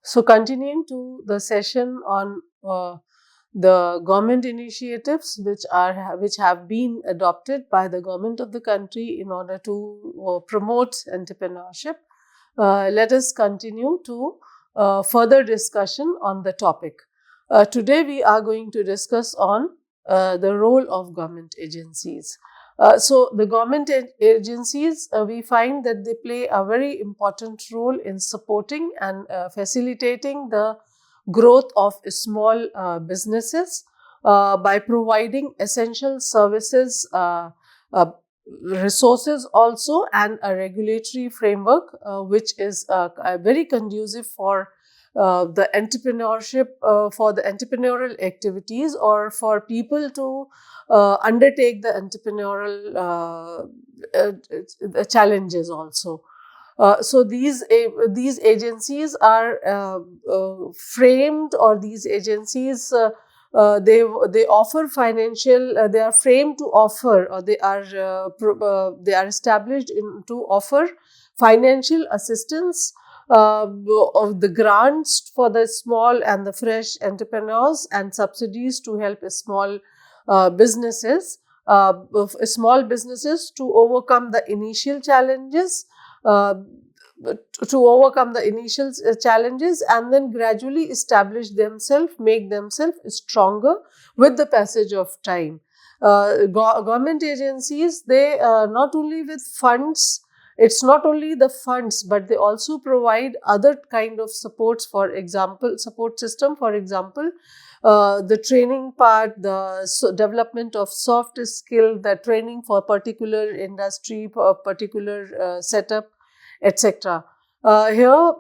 So, continuing to the session on the government initiatives which have been adopted by the government of the country in order to promote entrepreneurship, let us continue to further discussion on the topic. Today we are going to discuss on the role of government agencies. So the government agencies, we find that they play a very important role in supporting and facilitating the growth of small businesses by providing essential services, uh, resources also, and a regulatory framework which is very conducive for the entrepreneurship, for the entrepreneurial activities, or for people to undertake the entrepreneurial challenges also. So these agencies are framed, or these agencies they offer financial. They are framed to offer, or they are established to offer financial assistance of the grants for the small and the fresh entrepreneurs, and subsidies to help small businesses, small businesses to overcome the initial challenges. Uh, to overcome the initial challenges, and then gradually establish themselves, make themselves stronger with the passage of time. Government agencies, they not only with funds, it's not only the funds, but they also provide other kind of supports. For example, support system, for example, the training part, the development of soft skill, the training for particular industry, for particular setup, etc. Here,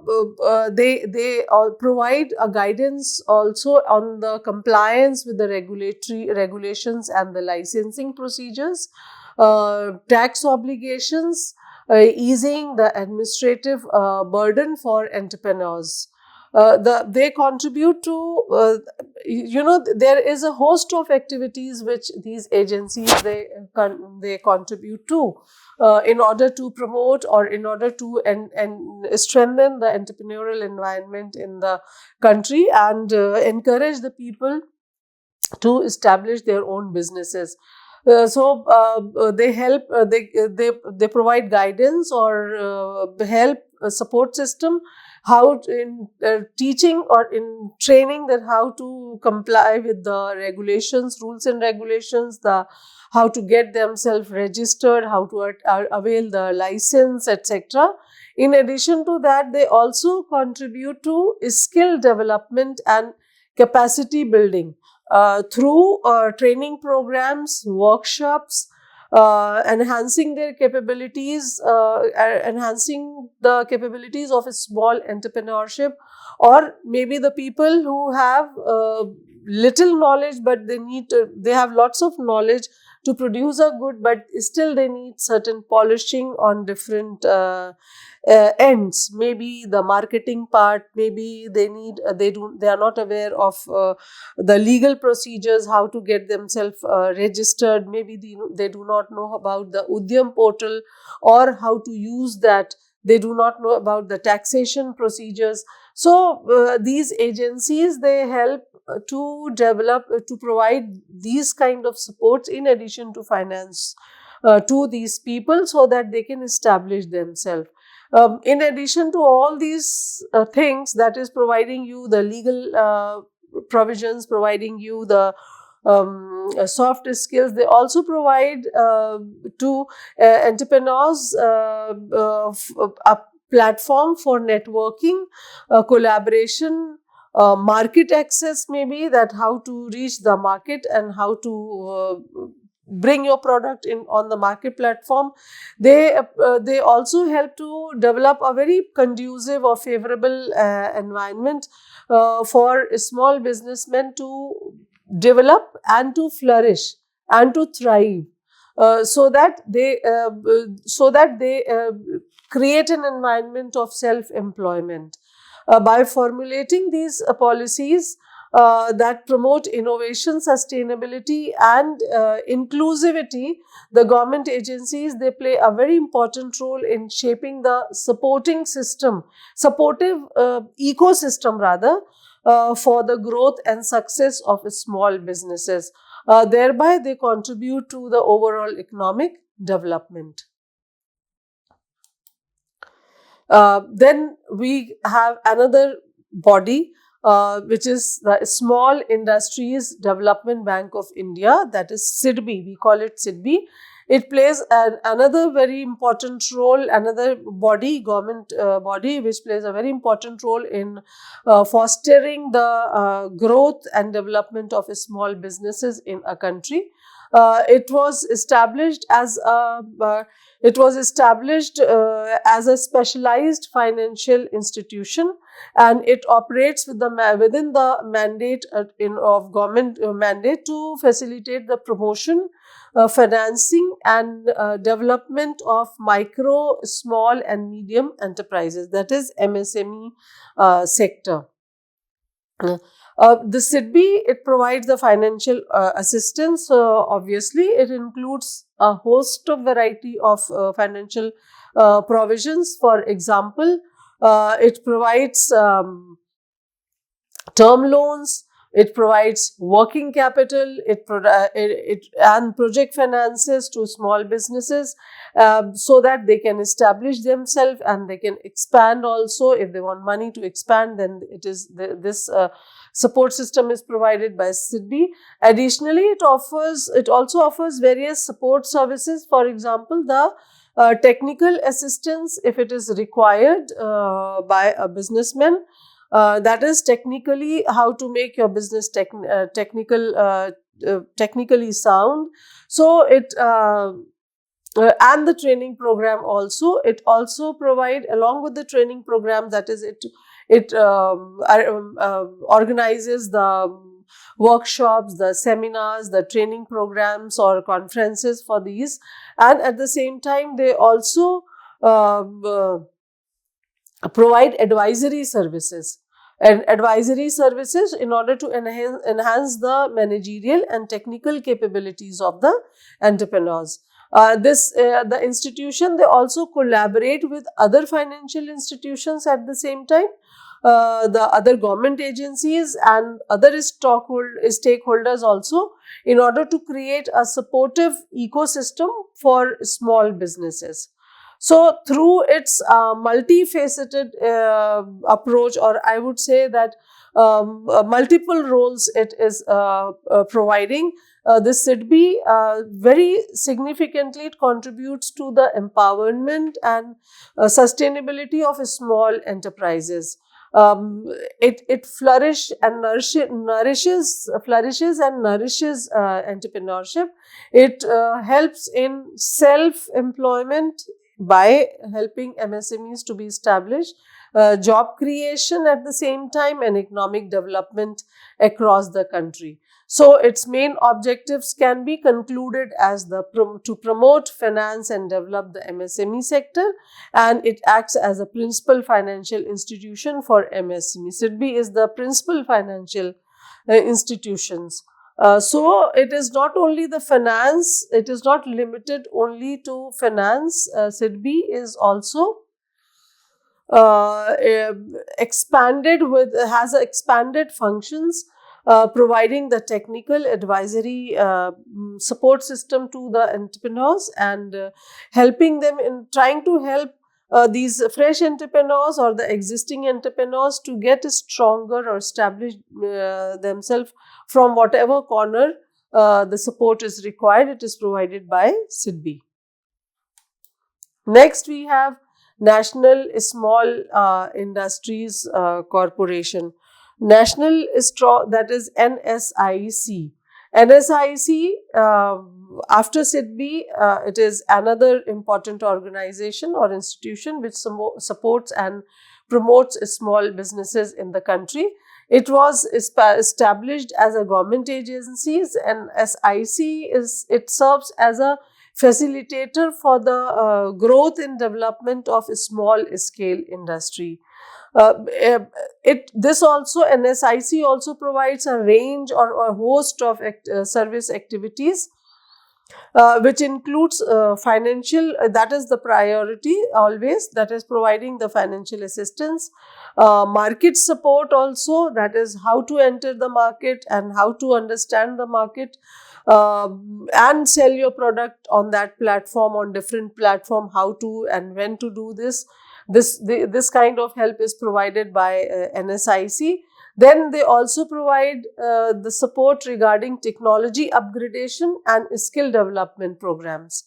they all provide a guidance also on the compliance with the regulatory regulations and the licensing procedures, tax obligations, easing the administrative burden for entrepreneurs. They contribute to, there is a host of activities which these agencies they contribute to in order to promote, or in order to and strengthen the entrepreneurial environment in the country, and encourage the people to establish their own businesses. They help, they provide guidance, or help, support system, how in teaching or in training, that how to comply with the regulations, rules and regulations, the how to get themselves registered, how to avail the license, etc. In addition to that, they also contribute to skill development and capacity building through training programs, workshops, enhancing their capabilities, enhancing the capabilities of a small entrepreneurship, or maybe the people who have little knowledge, but they have lots of knowledge to produce a good, but still they need certain polishing on different ends. Maybe the marketing part, maybe they are not aware of the legal procedures, how to get themselves registered. Maybe they do not know about the Udyam portal, or how to use that. They do not know about the taxation procedures. So these agencies, they help to develop, to provide these kind of supports in addition to finance to these people, so that they can establish themselves. In addition to all these things, that is providing you the legal provisions, providing you the soft skills, they also provide to entrepreneurs a platform for networking, collaboration, market access, maybe that how to reach the market and how to bring your product in on the market platform. They also help to develop a very conducive or favorable environment for small businessmen to develop and to flourish and to thrive, so that they create an environment of self employment. By formulating these policies, that promote innovation, sustainability, and inclusivity. The government agencies, they play a very important role in shaping the supportive ecosystem rather, for the growth and success of small businesses. Thereby, they contribute to the overall economic development. Then we have another body, which is the Small Industries Development Bank of India, that is SIDBI. We call it SIDBI. It plays another very important role, another body, government body, which plays a very important role in fostering the growth and development of small businesses in a country. It was established as a specialized financial institution, and it operates within the mandate of government mandate to facilitate the promotion, financing, and development of micro, small, and medium enterprises, that is MSME sector. The SIDBI, it provides the financial assistance. Obviously, it includes a host of variety of financial provisions. For example, it provides term loans, it provides working capital, and project finances to small businesses, so that they can establish themselves and they can expand also. If they want money to expand, then this support system is provided by SIDBI. Additionally, it also offers various support services. For example, the technical assistance, if it is required by a businessman, that is technically how to make your business technically sound. So and the training program also. It also provide, along with the training program, that is it organizes the workshops, the seminars, the training programs or conferences for these, and at the same time they also provide advisory services. And advisory services in order to enhance the managerial and technical capabilities of the entrepreneurs. The institution, they also collaborate with other financial institutions at the same time, the other government agencies and other stakeholders also, in order to create a supportive ecosystem for small businesses. So, through its multifaceted approach, or I would say that multiple roles it is providing, this SIDBI very significantly it contributes to the empowerment and sustainability of small enterprises. It flourishes and nourishes entrepreneurship. It helps in self-employment by helping MSMEs to be established, job creation at the same time, and economic development across the country. So, its main objectives can be concluded as to promote, finance, and develop the MSME sector, and it acts as a principal financial institution for MSME. SIDBI is the principal financial institutions. So, it is not only the finance, it is not limited only to finance. SIDBI is also has expanded functions, providing the technical advisory support system to the entrepreneurs, and helping them in trying to help these fresh entrepreneurs or the existing entrepreneurs to get stronger or establish themselves from whatever corner the support is required. It is provided by SIDBI. Next, we have National Small Industries Corporation. National that is NSIC. NSIC, after SIDBI, it is another important organization or institution which supports and promotes small businesses in the country. It was established as a government agency, and SIC it serves as a facilitator for the growth and development of a small scale industry. This also, NSIC also provides a range or a host of service activities, which includes financial, that is the priority always, that is providing the financial assistance, market support also, that is how to enter the market and how to understand the market, and sell your product on that platform, on different platform, how to and when to do this. This kind of help is provided by NSIC. Then they also provide the support regarding technology upgradation and skill development programs.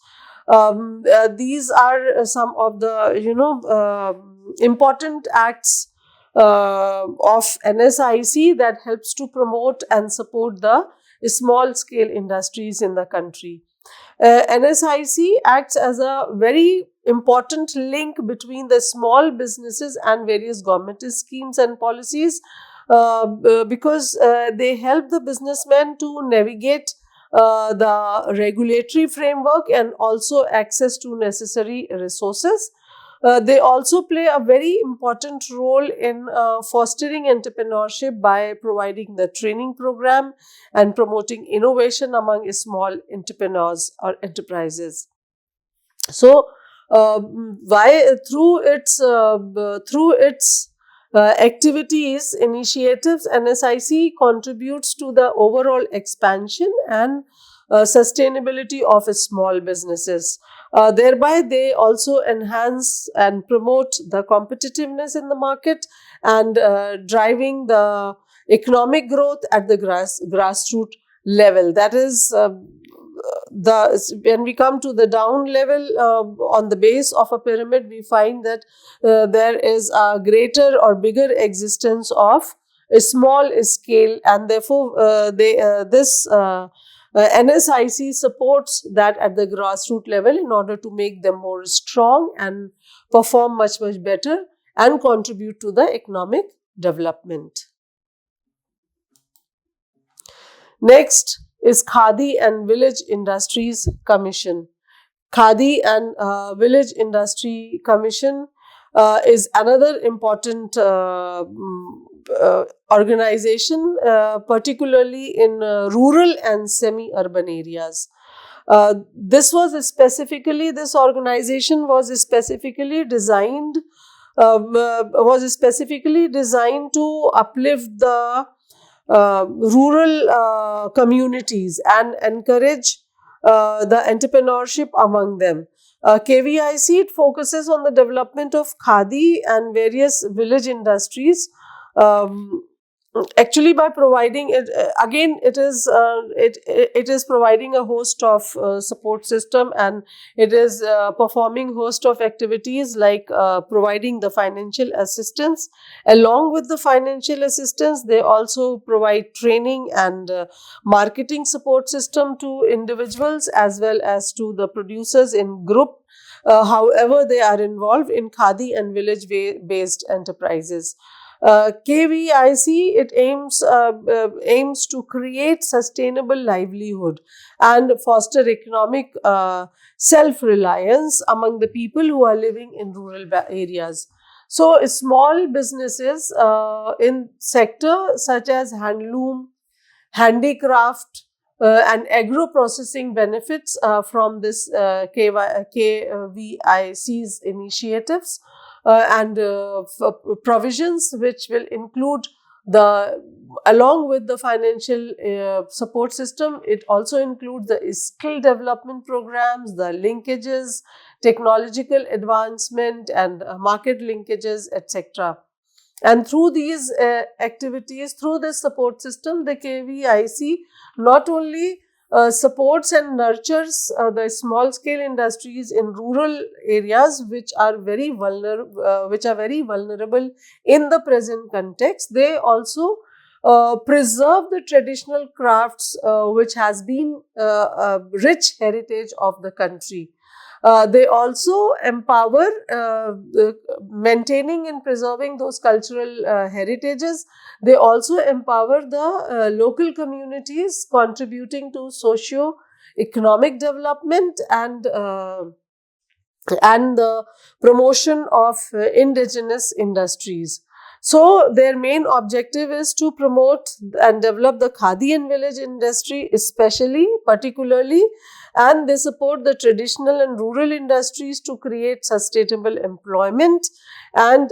These are some of the important acts of NSIC that helps to promote and support the small scale industries in the country. NSIC acts as a very important link between the small businesses and various government schemes and policies, because they help the businessmen to navigate the regulatory framework and also access to necessary resources. They also play a very important role in fostering entrepreneurship by providing the training program and promoting innovation among small entrepreneurs or enterprises. So, why through its activities, initiatives, NSIC contributes to the overall expansion and sustainability of small businesses. Thereby, they also enhance and promote the competitiveness in the market and driving the economic growth at the grassroots level. That is, when we come to the down level, on the base of a pyramid, we find that there is a greater or bigger existence of a small scale, and therefore this NSIC supports that at the grassroots level in order to make them more strong and perform much better and contribute to the economic development. Next is Khadi and Village Industries Commission. Khadi and Village Industry Commission is another important organization, particularly in rural and semi-urban areas. This organization was specifically designed to uplift the rural communities and encourage the entrepreneurship among them. KVIC, it focuses on the development of khadi and various village industries. Actually, by providing it, again, it is providing a host of support system, and it is performing host of activities like providing the financial assistance. Along with the financial assistance, they also provide training and marketing support system to individuals as well as to the producers in group, however they are involved in khadi and village based enterprises. KVIC, it aims to create sustainable livelihood and foster economic self-reliance among the people who are living in rural areas. So, small businesses in sector such as handloom, handicraft, and agro-processing benefits from this KVIC's initiatives and provisions, which will include along with the financial support system, it also includes the skill development programs, the linkages, technological advancement and market linkages, etc. And through these activities, through this support system, the KVIC not only supports and nurtures the small scale industries in rural areas which are very vulnerable in the present context. They also preserve the traditional crafts which has been a rich heritage of the country. They also empower maintaining and preserving those cultural heritages. They also empower the local communities, contributing to socio economic development and the promotion of indigenous industries. So their main objective is to promote and develop the khadi and village industry, particularly, and they support the traditional and rural industries to create sustainable employment, and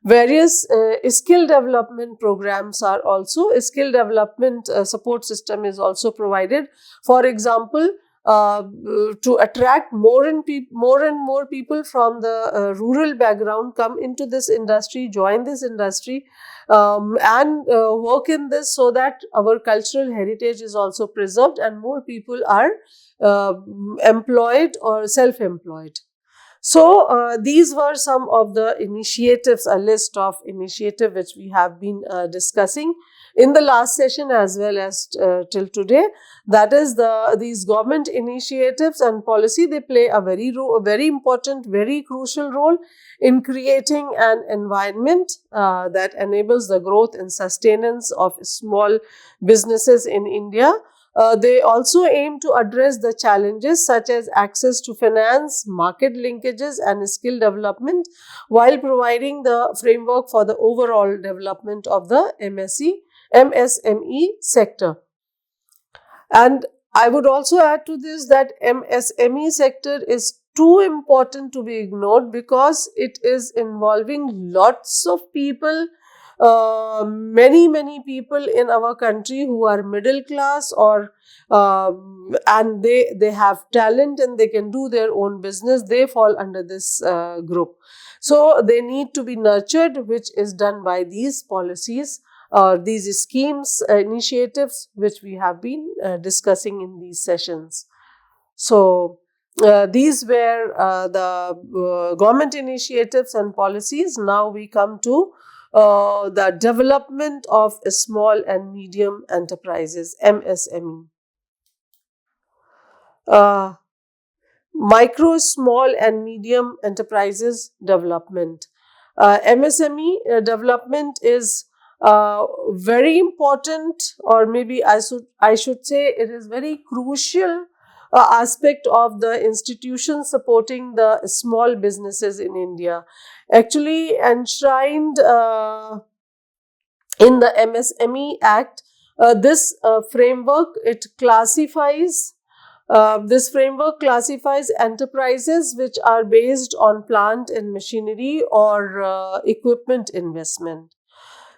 various skill development programs are also, skill development support system is also provided. For example, to attract more and more people from the rural background come into this industry, join this industry, and work in this, so that our cultural heritage is also preserved and more people are employed or self-employed. So these were some of the initiatives, a list of initiatives which we have been discussing in the last session as well as till today. That is, these government initiatives and policy, they play a very important, very crucial role in creating an environment that enables the growth and sustenance of small businesses in India. They also aim to address the challenges such as access to finance, market linkages, and skill development, while providing the framework for the overall development of the MSME sector. And I would also add to this that MSME sector is too important to be ignored, because it is involving lots of people, many people in our country who are middle class, or and they have talent and they can do their own business. They fall under this group. So they need to be nurtured, which is done by these policies, these schemes, initiatives which we have been discussing in these sessions. So these were the government initiatives and policies. Now we come to the development of small and medium enterprises, MSME. Micro, small and medium enterprises development. MSME development is very important, or maybe I should say it is very crucial aspect of the institutions supporting the small businesses in India. Actually enshrined in the MSME Act, this framework classifies enterprises which are based on plant and machinery or equipment investment.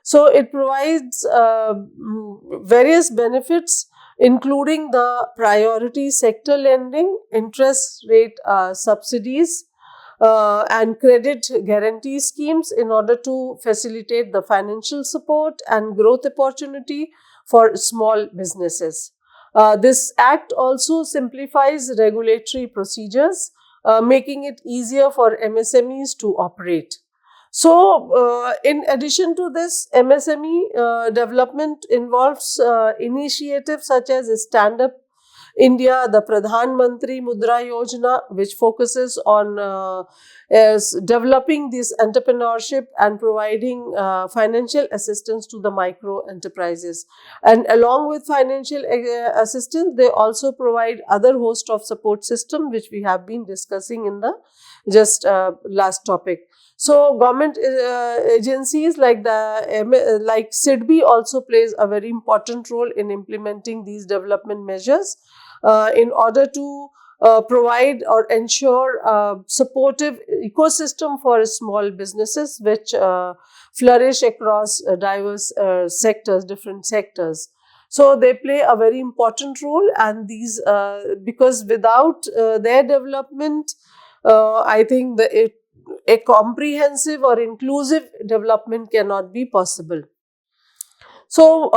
So it provides various benefits, including the priority sector lending, interest rate subsidies, and credit guarantee schemes in order to facilitate the financial support and growth opportunity for small businesses. This act also simplifies regulatory procedures, making it easier for MSMEs to operate. So, in addition to this, MSME development involves initiatives such as Stand Up India, the Pradhan Mantri Mudra Yojana, which focuses on developing this entrepreneurship and providing financial assistance to the micro enterprises. And along with financial assistance, they also provide other host of support system, which we have been discussing in the just last topic. So government agencies like SIDBI also plays a very important role in implementing these development measures in order to provide or ensure a supportive ecosystem for small businesses which flourish across diverse sectors, different sectors. So they play a very important role, and these because without their development, I think a comprehensive or inclusive development cannot be possible. So,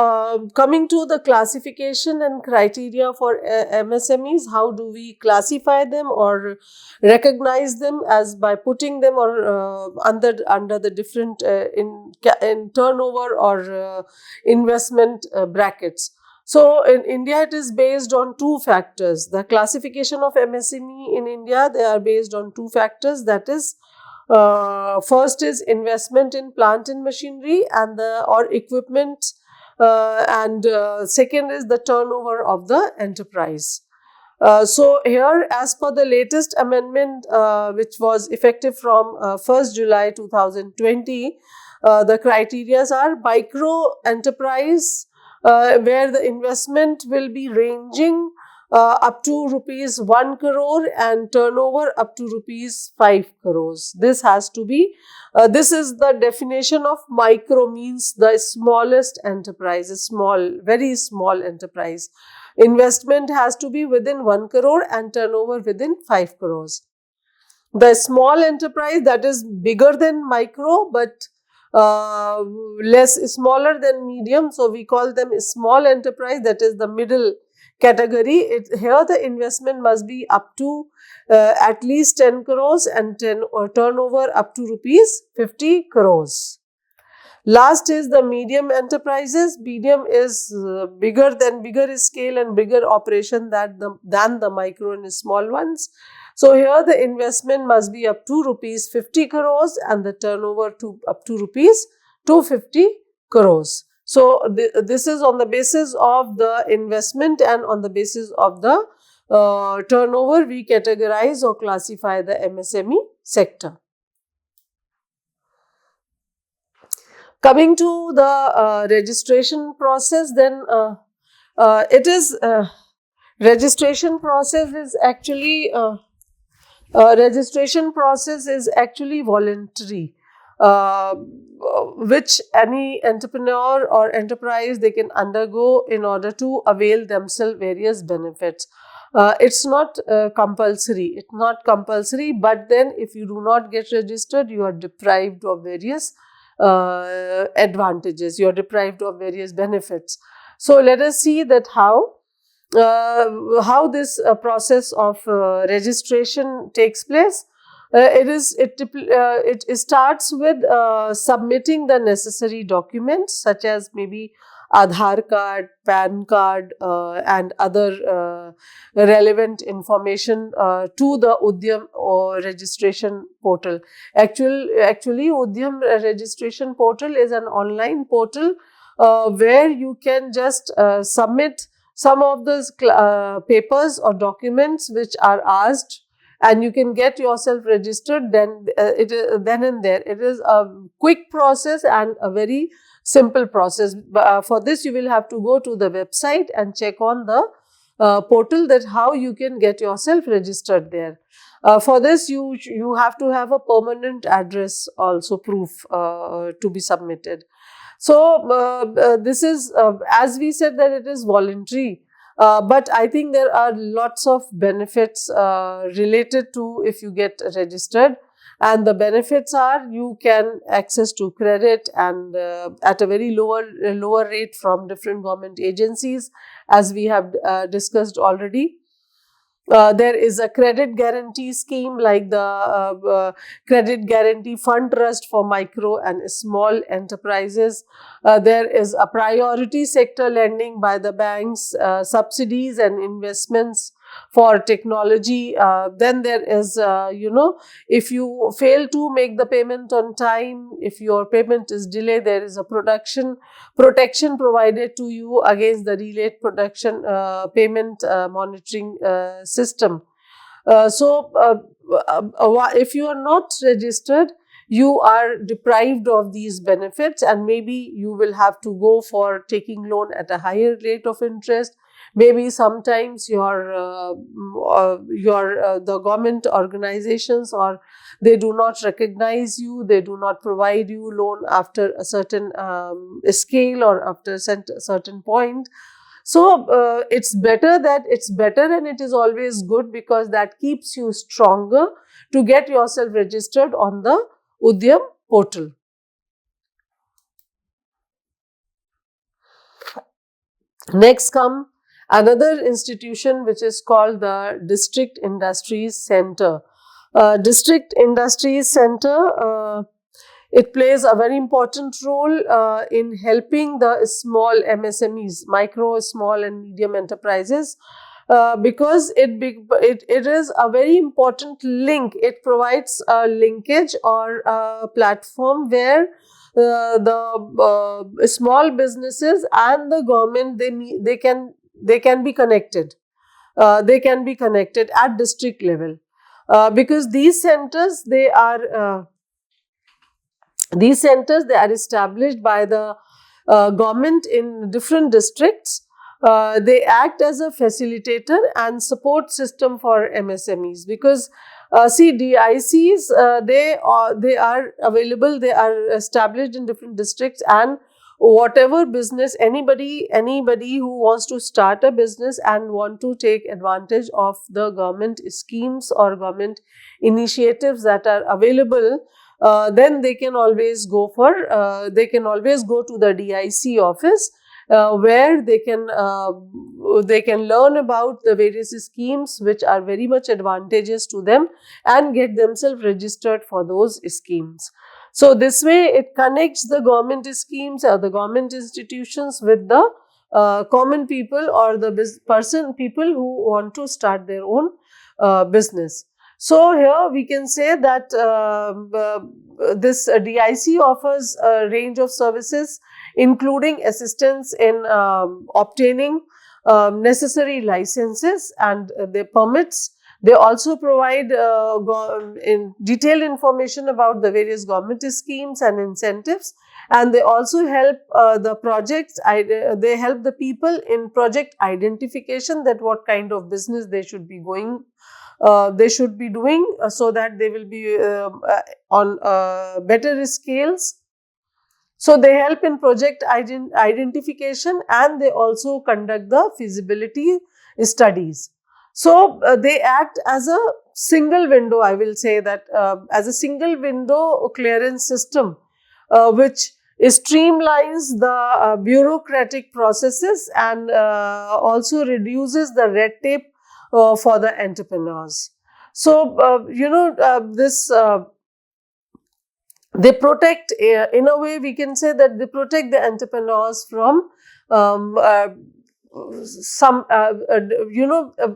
coming to the classification and criteria for MSMEs, how do we classify them or recognize them? As by putting them or under the different in turnover or investment brackets. So, in India, it is based on two factors. The classification of MSME in India, they are based on two factors. That is, first is investment in plant and machinery and or equipment and second is the turnover of the enterprise. So here, as per the latest amendment, which was effective from 1st July 2020, the criteria are micro enterprise, where the investment will be ranging up to rupees 1 crore and turnover up to rupees 5 crores. This has to be, this is the definition of micro, means the smallest enterprise, a small, very small enterprise. Investment has to be within 1 crore and turnover within 5 crores. The small enterprise, that is bigger than micro but smaller than medium, so we call them small enterprise, that is the middle category. Here the investment must be up to at least 10 crores and turnover up to rupees 50 crores. Last is the medium enterprises. Medium is bigger scale and bigger operation than the micro and small ones. So here the investment must be up to rupees 50 crores and the turnover up to rupees 250 crores. So this is on the basis of the investment, and on the basis of the turnover we categorize or classify the MSME sector. Coming to the registration process, then registration process is actually voluntary, which any entrepreneur or enterprise they can undergo in order to avail themselves various benefits. It's not compulsory. It's not compulsory, but then if you do not get registered, you are deprived of various advantages. You are deprived of various benefits. So let us see that how this process of registration takes place. It starts with submitting the necessary documents such as maybe Aadhaar card, PAN card, and other relevant information to the Udyam or registration portal. Actually, Udyam registration portal is an online portal where you can just submit some of those papers or documents which are asked, and you can get yourself registered. Then and there. It is a quick process and a very simple process. For this, you will have to go to the website and check on the portal that how you can get yourself registered there. For this, you have to have a permanent address also proof to be submitted. So this is, as we said, that it is voluntary. But I think there are lots of benefits related to if you get registered, and the benefits are you can access to credit and at a very lower rate from different government agencies, as we have discussed already. There is a credit guarantee scheme like the Credit Guarantee Fund Trust for micro and small enterprises. There is a priority sector lending by the banks, subsidies and investments for technology. Then there is, if you fail to make the payment on time, if your payment is delayed, there is a protection provided to you against the delayed payment monitoring system. If you are not registered, you are deprived of these benefits, and maybe you will have to go for taking loan at a higher rate of interest. Maybe sometimes the government organizations, or they do not recognize you, they do not provide you loan after a certain scale or after a certain point. So it's better and it is always good, because that keeps you stronger to get yourself registered on the Udyam portal. Next come another institution which is called the District Industries Center. District Industries Center, it plays a very important role in helping the small MSMEs, micro, small and medium enterprises, because it is a very important link. It provides a linkage or a platform where the small businesses and the government, they can be connected. They can be connected at district level, because these centers, they are established by the government in different districts. They act as a facilitator and support system for MSMEs, because see, DICs, they are available, they are established in different districts, and whatever business, anybody who wants to start a business and want to take advantage of the government schemes or government initiatives that are available, then they can always go to the DIC office, where they can learn about the various schemes which are very much advantageous to them, and get themselves registered for those schemes. So this way it connects the government schemes or the government institutions with the common people, or the people who want to start their own business. So here we can say that this DIC offers a range of services, including assistance in obtaining necessary licenses and their permits. They also provide in detailed information about the various government schemes and incentives, and they also help the projects. They help the people in project identification, that what kind of business they should be doing, so that they will be on better scales. So they help in project identification, and they also conduct the feasibility studies. So they act as a single window, I will say that, as a single window clearance system, which streamlines the bureaucratic processes, and also reduces the red tape for the entrepreneurs. So they protect, in a way we can say that they protect the entrepreneurs from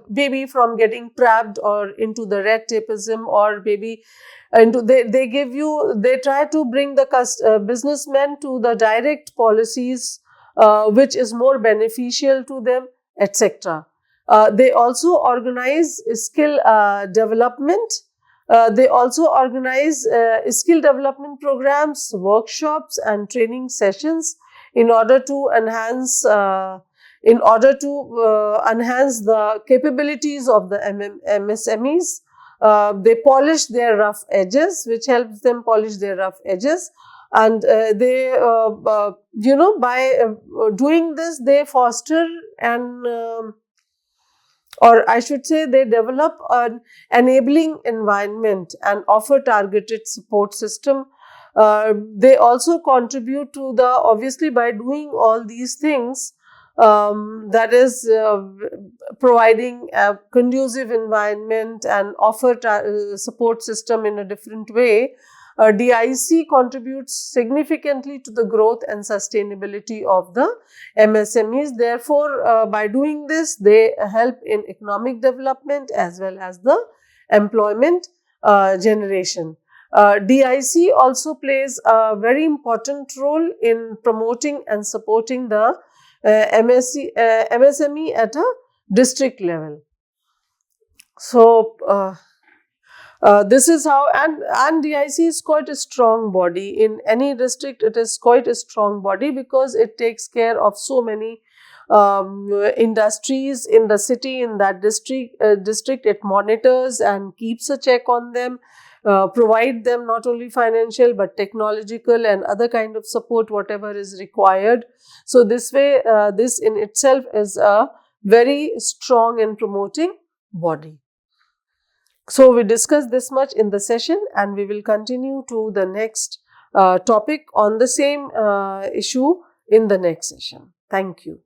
maybe from getting trapped or into the red tapeism, or maybe into they try to bring the businessmen to the direct policies which is more beneficial to them, etc. They also organize skill development. They also organize skill development programs, workshops and training sessions in order to enhance the capabilities of the MSMEs. They polish their rough edges, which helps them polish their rough edges, and by doing this, they foster or I should say, they develop an enabling environment and offer targeted support system. They also contribute to obviously by doing all these things, that is providing a conducive environment and offer support system in a different way. DIC contributes significantly to the growth and sustainability of the MSMEs. Therefore, by doing this, they help in economic development as well as the employment generation. DIC also plays a very important role in promoting and supporting the MSME at a district level. So, this is how, and DIC is quite a strong body. In any district, it is quite a strong body, because it takes care of so many industries in the city, in that district. It monitors and keeps a check on them, provide them not only financial but technological and other kind of support, whatever is required. So this way, this in itself is a very strong and promoting body. So we discussed this much in the session, and we will continue to the next topic on the same issue in the next session. Thank you.